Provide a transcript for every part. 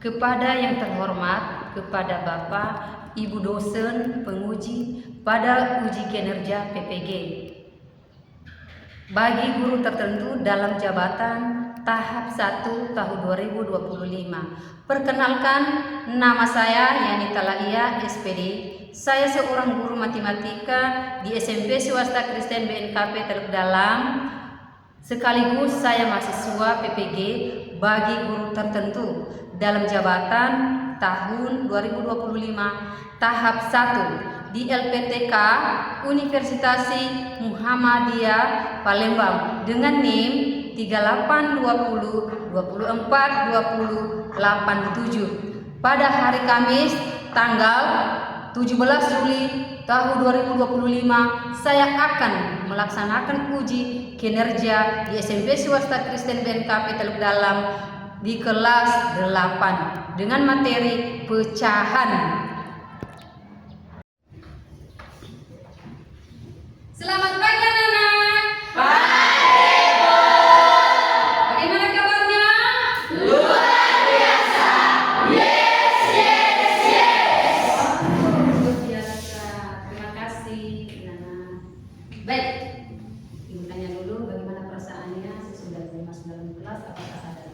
kepada yang terhormat, kepada Bapak, Ibu dosen, penguji pada uji kinerja PPG. Bagi guru tertentu dalam jabatan tahap 1 tahun 2025. Perkenalkan, nama saya Yanita Lahia, SPD. Saya seorang guru matematika di SMP Swasta Kristen BNKP Teluk Dalam. Sekaligus saya mahasiswa PPG bagi guru tertentu dalam jabatan tahun 2025 tahap 1 di LPTK Universitas Muhammadiyah Palembang dengan NIM 3820242087 pada hari Kamis tanggal 17 Juli tahun 2025 saya akan melaksanakan uji kinerja di SMP Swasta Kristen BNKP Teluk Dalam di kelas 8 dengan materi pecahan. Selamat pagi anak-anak. Baik, Bu. Bagaimana kabarnya? Luar biasa. Yes, yes, yes. Luar biasa. Terima kasih, anak-anak. Baik. Ibu tanya dulu bagaimana perasaannya sesudah masuk dalam kelas, apakah ada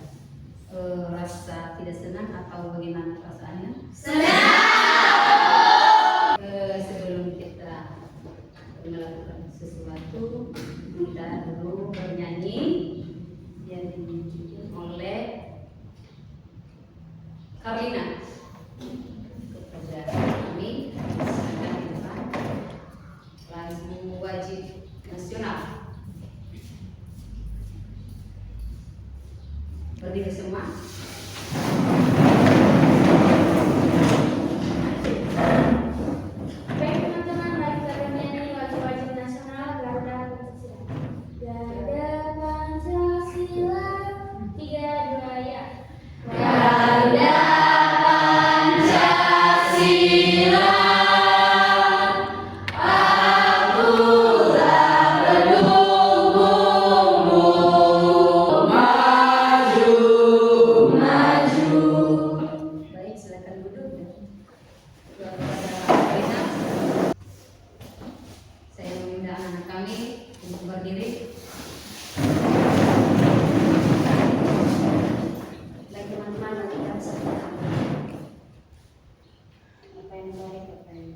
rasa tidak senang atau bagaimana perasaannya? Senang. Sebelum kita melakukan sesuatu, kita dulu bernyanyi yang dibikin oleh Karlina kepada kami akan depan lagu wajib nasional. Berdiri semua. Baik teman-teman, mari kita bernyanyi wajib nasional Garuda Pancasila. Garuda Pancasila, 3, 2 ya. Garuda Pancasila, akulah pendukungmu. Maju, maju. Baik, silakan duduk ya. Kepada Karlina, saya meminta anak kami untuk berdiri. Baik teman-teman, mari kita bersama. Apa yang baik, apa yang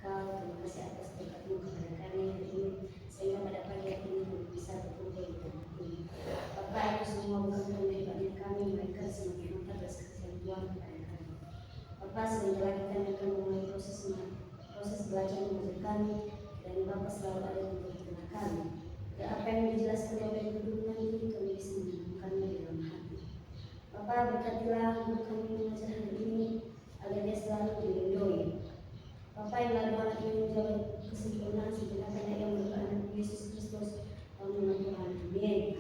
kau, terima kasih atas berkatmu kepada kami hari ini, sehingga pada pagi hari ini bisa berkumpul di tempat ini. Bapak, itu semua bukan karena hebatnya kami, melainkan semata-mata atas kasih Tuhan kepada kami. Bapak, sebentar lagi kami akan memulai proses belajar mengajar kami, dan Bapak selalu ada di tengah kami. Dan apa yang dijelaskan oleh guru nanti kami bisa menemukannya di dalam hati. Bapak, berkatilah guru kami mengajar hari ini agar dia selalu dilindungi. Bapak, yang lalu anak ini menjadi kesempurnaan sebenarnya yang merupakan anak Yesus Kristus, Tuhan Tuhan. Amin.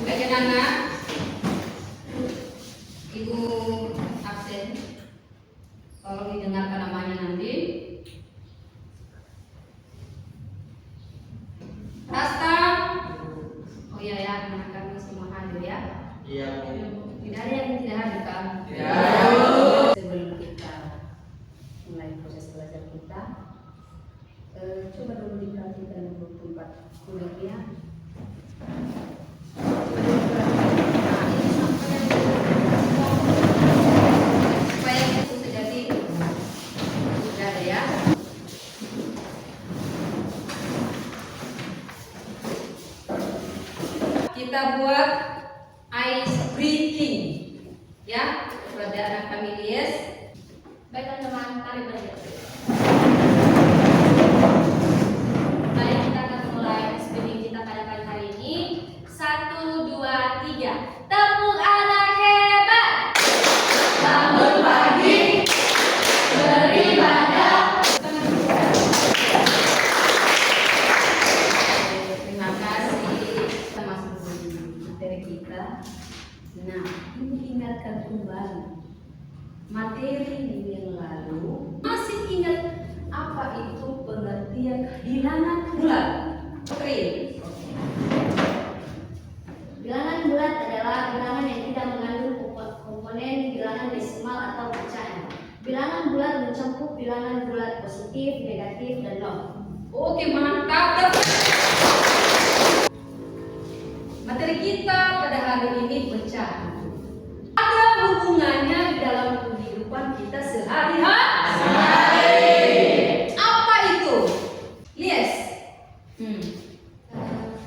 Baik anak-anak, Ibu absen, tolong didengarkan namanya nanti. Rasta, oh iya ya, anak kami semua hadir ya. Iya, Tidak ada yang tidak hadir kan? Tidak. Sebelum kita mulai proses belajar kita, coba dulu diperhatikan dulu tempat duduknya. Supaya itu terjadi sudah ada ya. Kita buat ice breaking ya kepada anak kami Yes. Baik teman-teman, mari belajar. Mari Kita akan mulai speaking kita pada pagi hari ini. 1, 2, 3. Tepuk anak hebat. Bangun pagi, beribadah. Terima kasih. Kita masuk di materi kita. Nah, ini ingatkan kembali materi minggu yang lalu. Masih ingat apa itu pengertian bilangan bulan? Oke. positif, negatif, dan nol. Oke, mantap. Materi kita pada hari ini pecahan. Ada hubungannya di dalam kehidupan kita sehari-hari. Apa itu? Lies.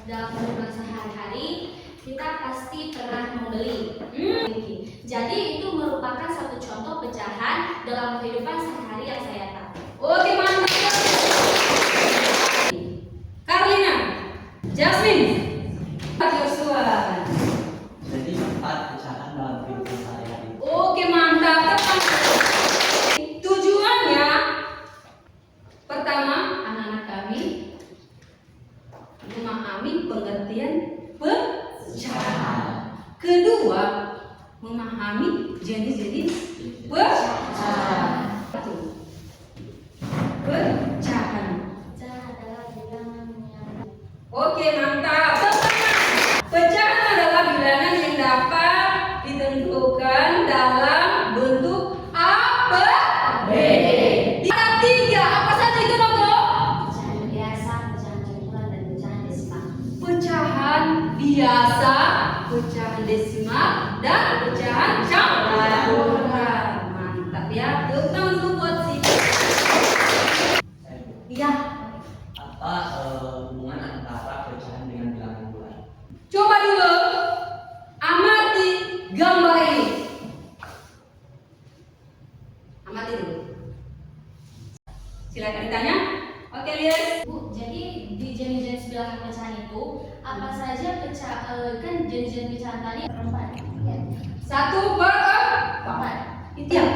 Dalam kehidupan sehari-hari kita pasti pernah membeli. Jadi itu merupakan satu contoh pecahan dalam kehidupan sehari yang saya tahu. Oke, mantap. Carlina, Jasmine, Joshua. Jadi 4 pecahan dalam kehidupan sehari-hari. Oke, mantap. Tujuannya pertama, anak-anak kami memahami pengertian pecahan. Kedua, memahami jenis-jenis pecahan. Pecahan. Pecahan adalah bilangan yang Oke, mantap. Pecahan adalah bilangan yang dapat ditentukan dalam bentuk ABCD. Ada 3. Apa saja itu, Noto? pecahan biasa, pecahan campuran, dan pecahan desimal. Pecahan biasa, pecahan desimal, dan pecahan campuran. Mantap ya. Tepuk tangan dulu buat si. Iya. Apa hubungan antara pecahan dengan bilangan bulan? Coba dulu amati gambar ini. Amati dulu. Silakan ditanya. Oke, lihat. Bu, jadi di jenis-jenis bilangan pecahan itu apa saja kan jenis-jenis pecahan tadi perempat ya? 1/4. Itu yang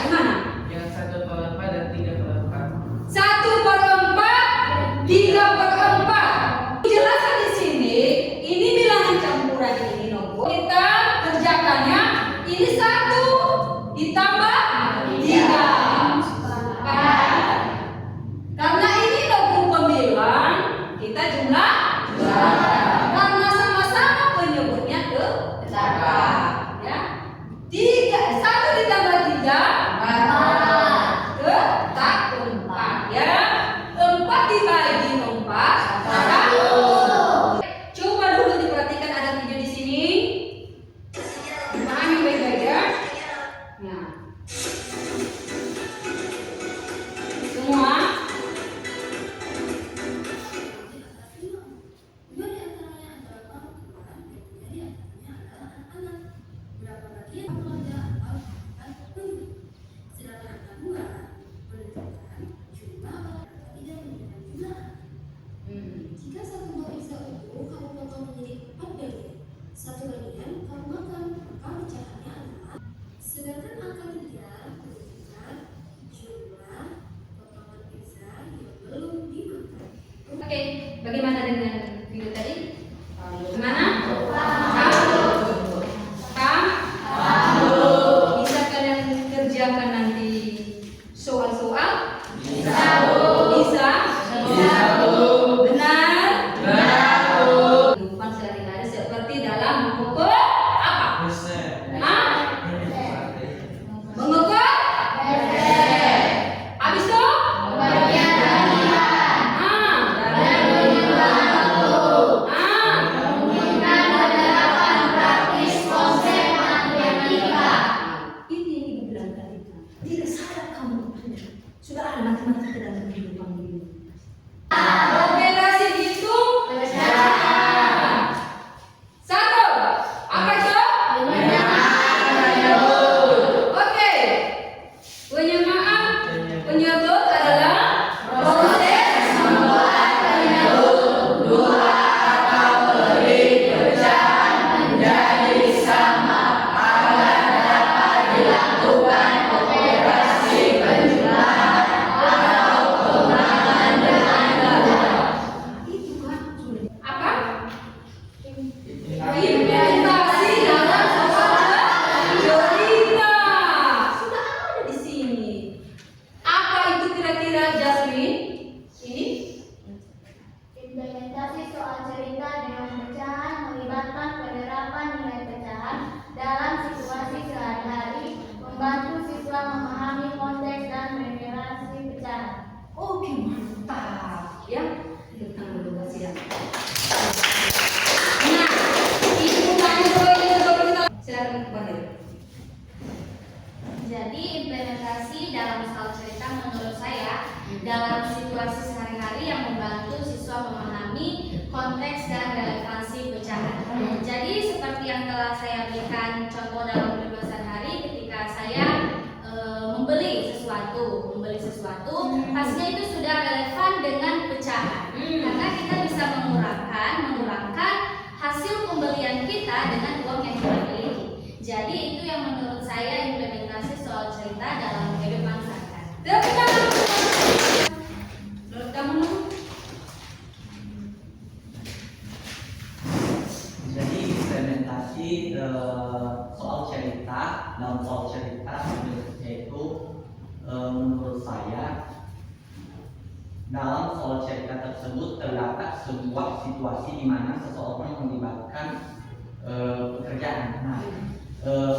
gimana? Yang 1/4 dan 3/4. 1/4, 3/4. Jelasan di sini, ini bilangan campuran ini, Nopo. Kita kerjakannya ini 1 ditambah 3. Karena ini Nopo pembilang, kita jumlah. Karena sama-sama penyebutnya keempat, ya. 1 ditambah 3 keempat, ya. 4 dibagi 4 1. Coba dulu diperhatikan ada 3 di sini. Dipahami baik-baik ya. Nah. Semua. Jika satu buah pizza itu kamu potong menjadi 4 bagian, satu bagian kamu makan, maka pecahannya adalah. Sedangkan angka 3 menunjukkan jumlah potongan pizza yang belum dimakan. Oke, bagaimana dengan video tadi? Gimana? Paham? Bisa kalian kerjakan nanti soal-soal? Bisa. Benar? Kehidupan sehari-hari seperti dalam mengukur apa? Mengukur? Habis itu? Ini yang ibu bilang tadi. Tidak sadar kamu sudah ada matematika dalam kehidupan ini. Operasi dihitung pecahan. 1. Apa itu? Oke. Penyamaan penyebut adalah proses membuat penyebut dua kategori pecahan menjadi sama agar dapat dilakukan operasi penjumlahan atau pengurangan dengan ganda. Itu kan sudah apa? Implementasi dalam cerita sudah ada di sini. Apa itu kira-kira, Jasmine? Ini Implementasi soal cerita dengan pecahan melibatkan penerapan nilai pecahan dalam situasi sehari-hari, membantu siswa memahami konteks dan referensi pecahan. memberikan contoh dalam kehidupan sehari-hari ketika saya membeli sesuatu, hasilnya itu sudah relevan dengan pecahan. Karena kita bisa mengurangkan hasil pembelian kita dengan uang yang kita miliki. Jadi itu yang menurut saya implementasi soal cerita dalam kehidupan sehari-hari. Menurut kamu, Nur? Jadi implementasi soal cerita dalam soal cerita yaitu menurut saya dalam soal cerita tersebut terdapat sebuah situasi di mana seseorang melibatkan pekerjaan. Nah,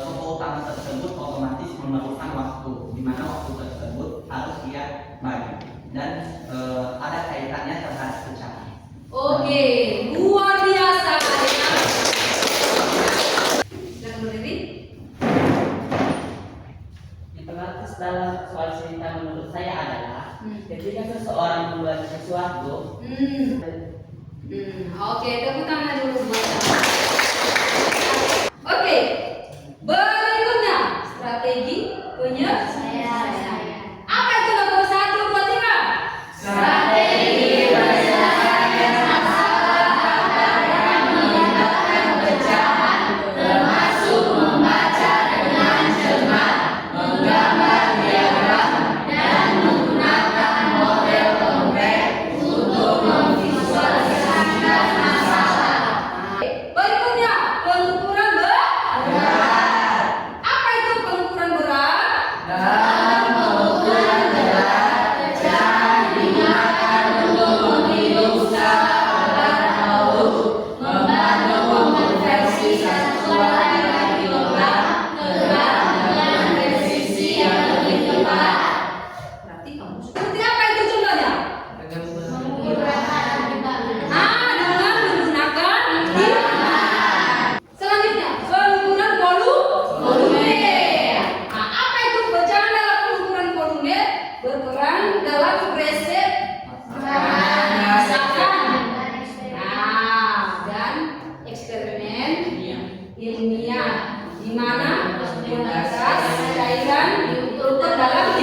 tokoh utama tersebut otomatis memerlukan waktu, di mana waktu tersebut harus dia bagi dan ada kaitannya terhadap pecahan. Oke, luar biasa. Silakan berdiri. Implementasi dalam soal cerita menurut saya adalah ketika seseorang membuat sesuatu. Oke, tepuk tangan dulu buat. Oke, berikutnya strategi penyelesaian. Apa itu nomor 1, 2, 3? Strategi penyelesaian masalah yang melibatkan pecahan, termasuk membaca dengan cermat, menggambar diagram, dan menggunakan model konkret untuk memvisualisasikan masalah. Berikutnya pengukuran berat. Apa itu pengukuran berat? Dalam pengukuran berat, pecahan digunakan untuk menghitung skala berat maut, membantu mengonversi satuan dengan kilogram ke gram dengan presisi yang lebih tepat. Berarti kamu seperti apa itu contohnya? Menggunakan timbangan. Dengan menggunakan timbangan. Selanjutnya pengukuran volume. Apa itu pecahan dalam pengukuran volume? Berperan dalam resep masakan. Dan eksperimen ilmiah di mana kuantitas cairan diukur dalam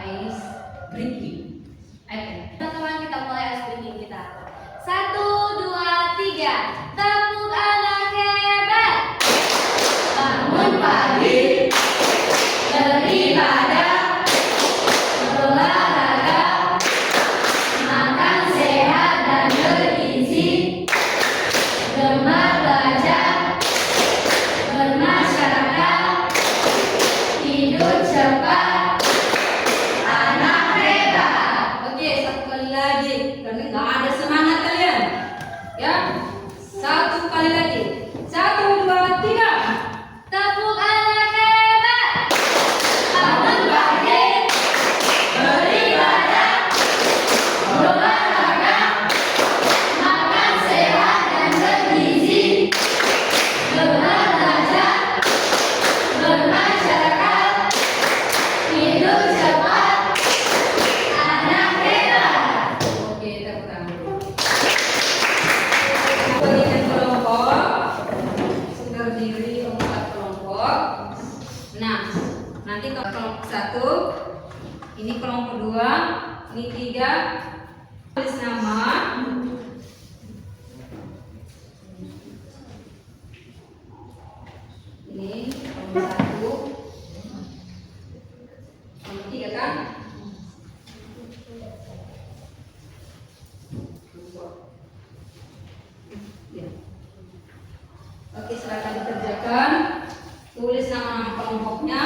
ice drinking. Teman-teman, kita mulai ice breaking kita. 1, 2, 3. Tepuk anak hebat. Bangun pagi, beribadah, berolahraga, makan sehat dan bergizi, gemar belajar, bermasyarakat, hidup cepat, anak hebat. Oke, satu kali lagi karena nggak ada semangat kalian. Ya, satu kali lagi. 1, 2, 3. Tepuk anak hebat. Bangun pagi, beribadah, berolahraga, makan sehat dan bergizi, gemar belajar, bermasyarakat, hidup cepat, anak hebat. Oke, tepuk tangan dulu. Bagian kelompok sudah berdiri 4 kelompok. Nah, nanti kelompok 1, ini kelompok 2, ini 3. Tulis nama. Ini kelompok 1, kelompok 3 kan? Ya. Oke, silakan dikerjakan. Tulis nama-nama kelompoknya.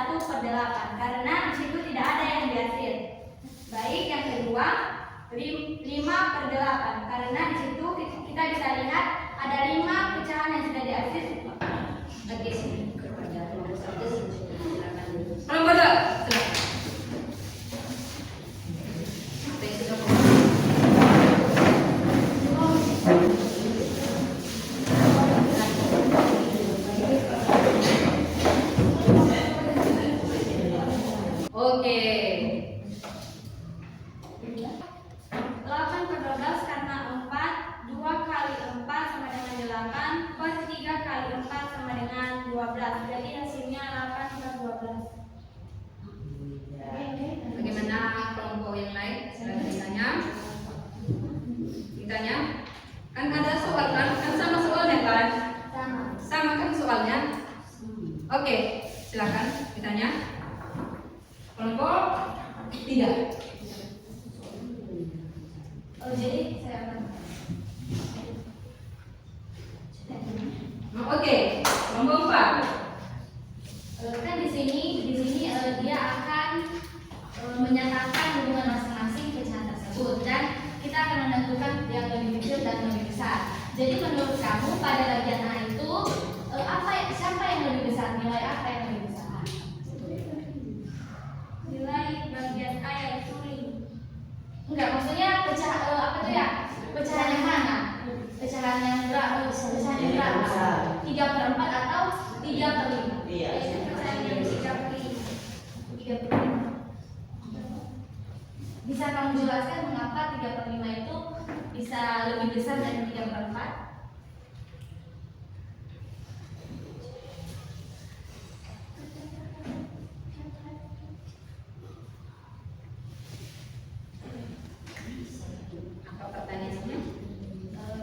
1/8 karena di situ tidak ada yang diakhir. Baik, yang kedua 5/8 karena di situ kita bisa lihat ada 5 pecahan yang sudah diakhir. Oke, sini kepada kelompok 1 silakan. Kelompok 2, silakan. Apa yang sudah Oke. 8/12 karena 4, 2 kali 4 sama dengan 8, per 3 kali 4 sama dengan 12. Jadi hasilnya 8/12. Bagaimana kelompok yang lain? Silakan ditanya. Ditanya. Kan ada soal kan? Kan sama soalnya kan? Sama kan soalnya? Oke, silakan ditanya. Kelompok 3. Oh, jadi saya akan Oke, kelompok 4. kan di sini dia akan menyatakan hubungan masing-masing pecahan tersebut dan kita akan menentukan yang lebih kecil dan lebih besar. Jadi menurut kamu pada bagian A itu siapa yang lebih besar? Nilai apa yang lebih besar? Nilai bagian A yaitu 5. Enggak, maksudnya pecahan yang mana? Pecahan yang berapa? Pecahan yang berapa? 3/4 atau 3/5? Iya. Pecahan yang 3/5. Bisa kamu jelaskan mengapa 3/5 itu bisa lebih besar dari 3/4? Apa pertanyaannya?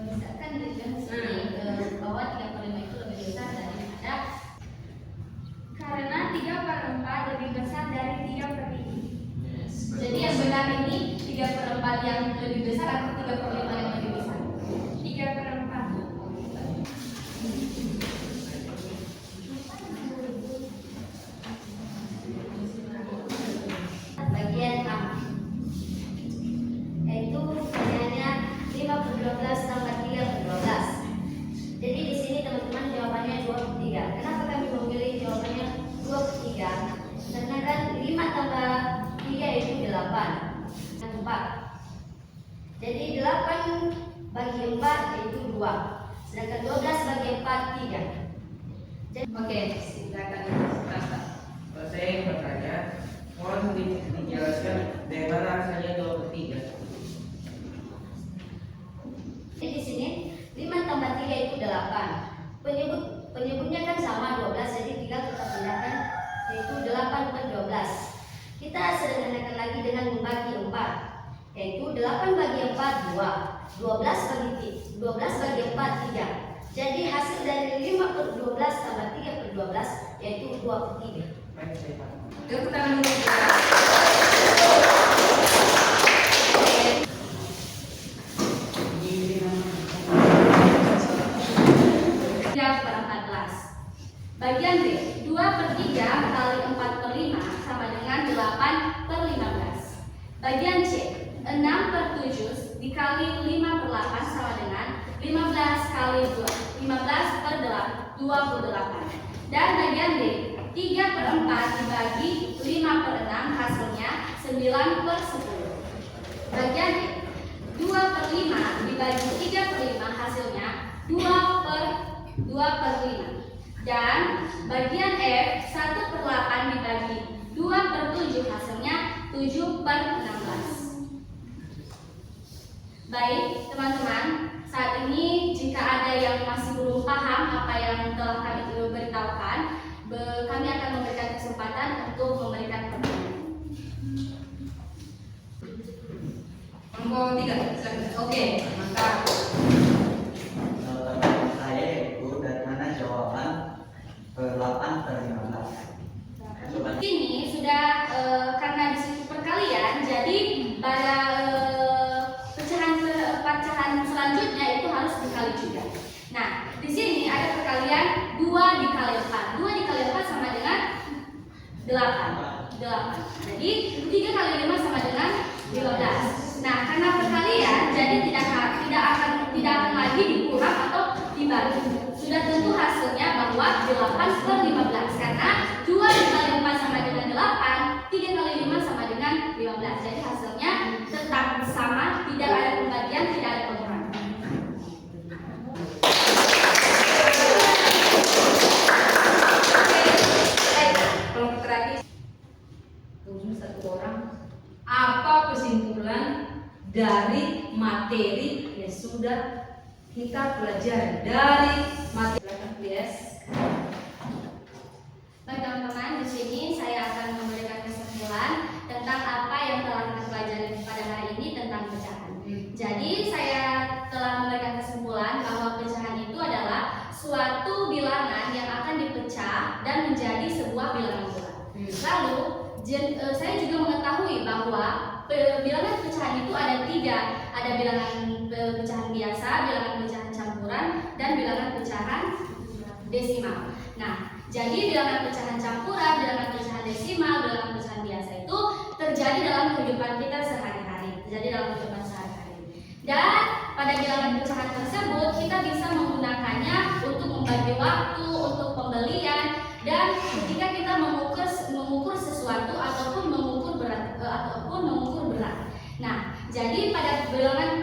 Misalkan dibilang sini bahwa 3/5 itu lebih besar daripada karena 3/4 lebih besar dari 3/5. Jadi yang benar ini 3/4 yang lebih besar atau 3/5 yang lebih besar? 3/4. Bagian A yaitu nilainya 5/12 tambah 3/12. Jadi di sini teman-teman jawabannya 2/3. Kenapa kami memilih jawabannya 2/3? Karena kan 5 tambah 3 itu 8 dan 4. Jadi 8 bagi 4 yaitu 2. Sedangkan 12 bagi 4 3. Oke, silakan Rasta. Saya ingin bertanya, mohon dijelaskan bagaimana rasanya 2/3. Jadi di sini 5 tambah 3 itu 8. Penyebutnya kan sama 12, jadi tinggal kita pindahkan yaitu 8/12. Kita sederhanakan lagi dengan membagi 4, yaitu 8 bagi 4 2, 12 bagi 4 3. Jadi hasil dari 5/12 tambah 3/12 yaitu 2/3. Baik, saya paham. Tepuk tangan dulu. Bagian B, 2/3 kali 4/5 sama dengan 8/15. Bagian C, 6/7 dikali 5/8 sama dengan 15 kali 15/28. Dan bagian D, 3/4 dibagi 5/6 hasilnya 9/10. Bagian D, 2/5 dibagi 3/5 hasilnya 2/5. Dan bagian F, 1/8 dibagi 2/7 hasilnya 7/16. Baik teman-teman, saat ini jika ada yang masih belum paham apa yang telah kami beritahukan, kami akan memberikan kesempatan untuk memberikan pertanyaan. Kelompok 3, silakan. Oke, mantap. Saya yaitu dari mana jawaban 8/15. Ini sudah karena di situ perkalian, jadi pada pecahan selanjutnya itu harus dikali juga. Nah, di sini ada perkalian 2 dikali 4. 2 dikali 4 sama dengan 8. 8. Jadi 3 kali 5 sama dengan 15. Nah, karena perkalian jadi tidak akan lagi dikurang atau dibagi. Sudah tentu hasilnya bahwa 8/15 karena 2 dikali 4 sama dengan 8, 3 kali 5 sama dengan 15. Jadi hasilnya tetap sama, tidak ada pembagian, tidak ada pengurangan. Kelompok terakhir satu orang. Apa kesimpulan dari materi yang sudah kita pelajari dari materi yes. Baik teman-teman, di sini saya akan memberikan kesimpulan tentang apa yang telah kita pelajari pada hari ini tentang pecahan. Jadi saya telah memberikan kesimpulan bahwa pecahan itu adalah suatu bilangan yang akan dipecah dan menjadi sebuah bilangan bulat. Lalu saya juga mengetahui bahwa bilangan pecahan itu ada 3, ada bilangan pecahan biasa, bilangan pecahan campuran, dan bilangan pecahan desimal. Nah, jadi bilangan pecahan campuran, bilangan pecahan desimal, bilangan pecahan biasa itu terjadi dalam kehidupan kita sehari-hari, Dan pada bilangan pecahan tersebut kita bisa menggunakannya untuk membagi waktu, untuk pembelian, dan ketika kita mengukur sesuatu ataupun mengukur berat. Nah, jadi pada bilangan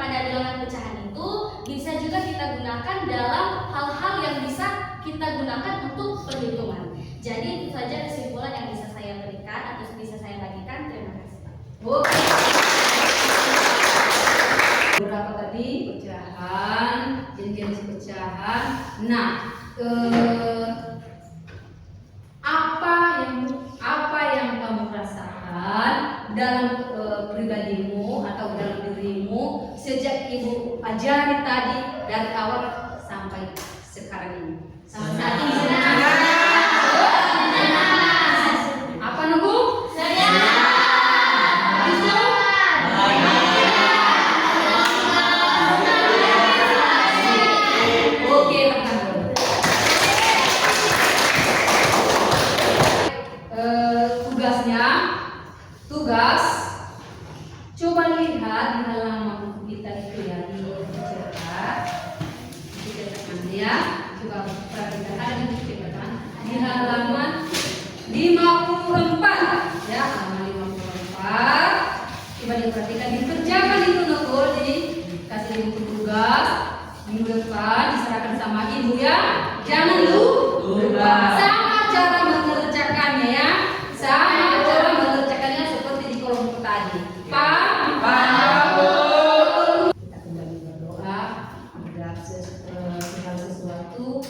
pecahan itu bisa juga kita gunakan dalam hal-hal yang bisa kita gunakan untuk perhitungan. Jadi itu saja kesimpulan yang bisa saya berikan atau bisa saya bagikan. Terima kasih, Pak. Berapa tadi pecahan, jenis pecahan. Nah, apa yang kamu rasakan dalam pribadimu atau dalam dirimu sejak ibu ajari tadi dari awal sampai sekarang ini? Sampai saat ini. Apa nunggu? Oke, teman-teman. Tugas coba lihat di halaman buku kita itu ya, dicetak ya. Coba perhatikan, ada di buku catatan di halaman 54 ya, halaman 54. Coba diperhatikan, dikerjakan itu nukul, dikasih buku tugas minggu depan diserahkan sama ibu ya. Jangan lupa sama cara mengerjakannya ya, sama cara mengerjakannya seperti di kelompok tadi. Kita kembali berdoa agar segala sesuatu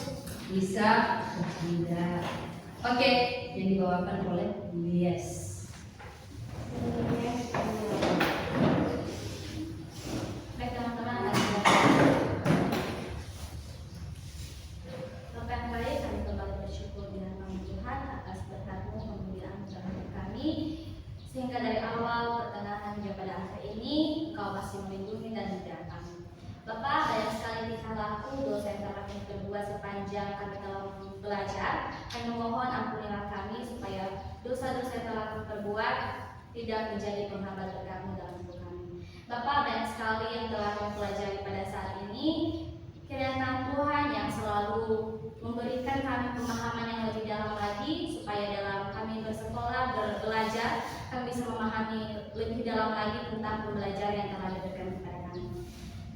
bisa bertindak. Oke, yang dibawakan oleh Yes. Baik teman-teman, kembali kami kembali bersyukur di hadapan Tuhan atas berkat-Mu kemuliaan dalam kami, sehingga dari awal pertengahan hingga pada akhir ini Engkau masih melindungi dan menjaga kami. Bapak, banyak sekali tingkah laku dosa yang telah kami perbuat sepanjang kami telah belajar. Kami memohon ampunilah kami supaya dosa-dosa yang telah kami perbuat tidak menjadi penghambat berkat-Mu dalam hidup kami. Bapak, banyak sekali yang telah kami pelajari pada saat ini. Kiranya Tuhan yang selalu memberikan kami pemahaman yang lebih dalam lagi, supaya dalam kami bersekolah, belajar, kami bisa memahami lebih dalam lagi tentang pembelajaran yang telah diberikan kepada kami.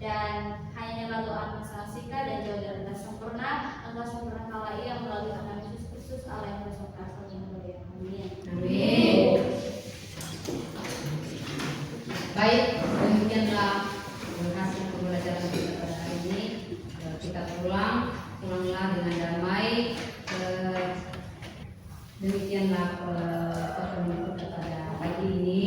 Dan hanya doa Sika dan jauh dari kata sempurna, engkau sempurna kala ia melalui anak Yesus Kristus Allah yang bersumpah yang mulia. Amin. Amin. Baik, demikianlah hasil pembelajaran kita pada hari ini. Kita pulanglah dengan damai. Demikianlah pertemuan kita pada pagi ini.